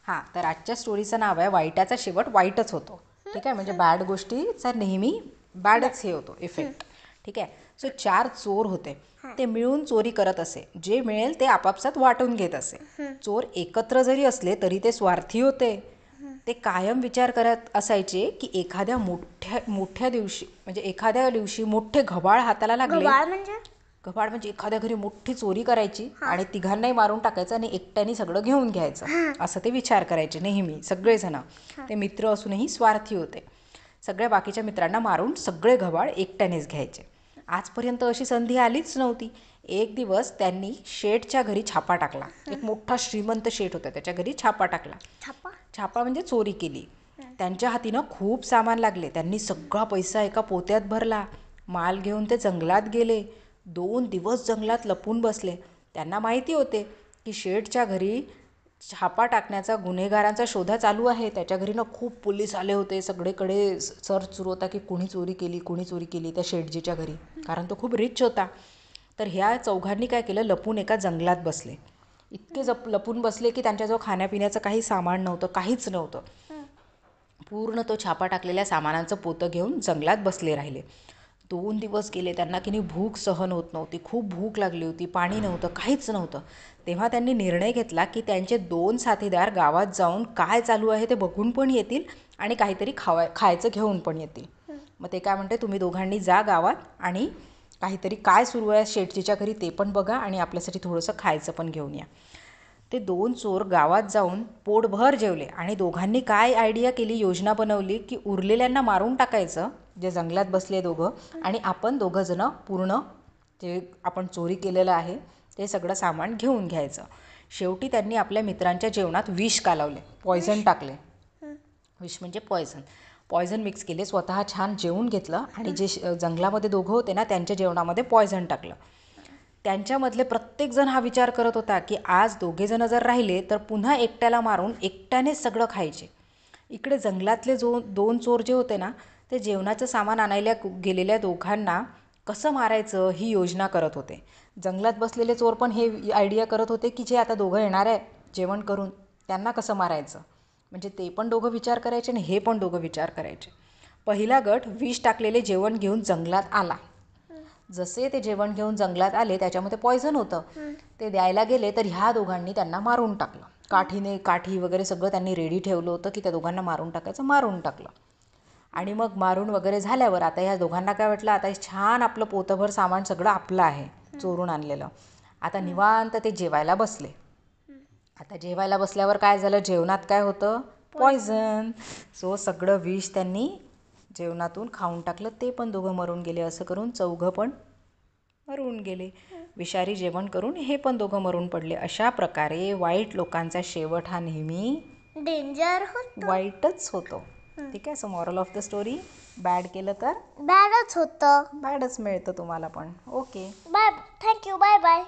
हां, तर आजच्या स्टोरीचं नाव आहे वाईटाचा शेवट वाईटच होतो. ठीक आहे, म्हणजे बॅड गोष्टीचा नेहमी बॅडच हे होतो इफेक्ट. ठीक आहे. सो 4 चोर होते. ते मिळून चोरी करत असे. जे मिळेल ते आपापसात वाटून घेत असे. चोर एकत्र जरी असले तरी ते स्वार्थी होते. ते कायम विचार करत असायचे की एखाद्या मोठ्या दिवशी म्हणजे एखाद्या दिवशी मोठे घबाड हाताला लागले. घबाड म्हणजे एखाद्या घरी मोठी चोरी करायची आणि तिघांनाही मारून टाकायचं आणि एकट्याने सगळं घेऊन घ्यायचं, असं ते विचार करायचे नेहमी सगळेजण. ते मित्र असूनही स्वार्थी होते. सगळ्या बाकीच्या मित्रांना मारून सगळे घबाड एकट्यानेच घ्यायचे. आजपर्यंत अशी संधी आलीच नव्हती. एक दिवस त्यांनी शेठच्या घरी छापा टाकला. एक मोठा श्रीमंत शेठ होता, त्याच्या घरी छापा टाकला. छापा म्हणजे चोरी केली. त्यांच्या हातीनं खूप सामान लागले. त्यांनी सगळा पैसा एका पोत्यात भरला. माल घेऊन ते जंगलात गेले. 2 दिवस जंगलात लपून बसले. त्यांना माहिती होते की शेठच्या घरी छापा टाकण्याचा गुन्हेगारांचा शोधा चालू आहे. त्याच्या घरी ना खूप पोलीस आले होते. सगळीकडे सर्च सुरू होता की कुणी चोरी केली त्या शेठजीच्या घरी, कारण तो खूप रिच होता. तर ह्या चौघांनी काय केलं, लपून एका जंगलात बसले. इतके लपून बसले की त्यांच्याजवळ खाण्यापिण्याचं काही सामान नव्हतं, काहीच नव्हतं. पूर्ण तो छापा टाकलेल्या सामानांचं पोतं घेऊन जंगलात बसले राहिले. 2 दिवस गेले. त्यांना की नाही भूक सहन होत नव्हती. खूप भूक लागली होती. पाणी नव्हतं, काहीच नव्हतं. तेव्हा त्यांनी निर्णय घेतला की त्यांचे 2 साथीदार गावात जाऊन काय चालू आहे ते बघून पण येतील आणि काहीतरी खायचं घेऊन पण येतील. मग ते काय म्हणते, तुम्ही दोघांनी जा गावात आणि काहीतरी काय सुरू आहे शेठजीच्या घरी ते पण बघा आणि आपल्यासाठी थोडंसं खायचं पण घेऊन या. ते 2 चोर गावात जाऊन पोटभर जेवले आणि दोघांनी काय आयडिया केली, योजना बनवली की उरलेल्यांना मारून टाकायचं, जे जंगलात बसले दोघं, आणि आपण दोघंजणं पूर्ण जे आपण चोरी केलेलं आहे ते सगळं सामान घेऊन घ्यायचं. शेवटी त्यांनी आपल्या मित्रांच्या जेवणात विष कालवले, पॉयझन टाकले. विष म्हणजे पॉयझन मिक्स केले. स्वतः छान जेवून घेतलं आणि जे जंगलामध्ये दोघं होते ना त्यांच्या जेवणामध्ये पॉयझन टाकलं. त्यांच्यामधले प्रत्येकजण हा विचार करत होता की आज दोघेजण जर राहिले तर पुन्हा एकट्याला मारून एकट्यानेच सगळं खायचे. इकडे जंगलातले 2 चोर जे होते ना ते जेवणाचं सामान आणायला गेलेल्या दोघांना कसं मारायचं ही योजना करत होते. जंगलात बसलेले चोर पण हे आयडिया करत होते की जे आता दोघं येणार आहे जेवण करून त्यांना कसं मारायचं. म्हणजे ते पण दोघं विचार करायचे आणि हे पण दोघं विचार करायचे. पहिला गट विष टाकलेले जेवण घेऊन जंगलात आला. जसे ते जेवण घेऊन जंगलात आले त्याच्यामध्ये पॉयझन होतं. ते द्यायला गेले तर ह्या दोघांनी त्यांना मारून टाकलं. काठी वगैरे सगळं त्यांनी रेडी ठेवलं होतं की त्या दोघांना मारून टाकायचं. मारून टाकलं. आणि मग मारून वगैरे झाल्यावर आता ह्या दोघांना काय वाटलं, आता छान आपलं पोतभर सामान सगळं आपलं आहे चोरून आणलेलं. आता निवांत ते जेवायला बसले. आता जेवायला बसल्यावर काय झालं, जेवणात काय होतं, पॉयझन. सो सगळं विष त्यांनी जेवणातून खाऊन टाकलं. ते पण दोघं मरून गेले. असं करून चौघं पण मरून गेले. विषारी जेवण करून हे पण दोघं मरून पडले. अशा प्रकारे वाईट लोकांचा शेवट हा नेहमी डेंजर होतो, वाईटच होतो. ठीक आहे. So moral of the story, bad केलं तर बॅडच होतं. बॅडच मिळतं तुम्हाला पण. Okay, bye, thank you, bye bye.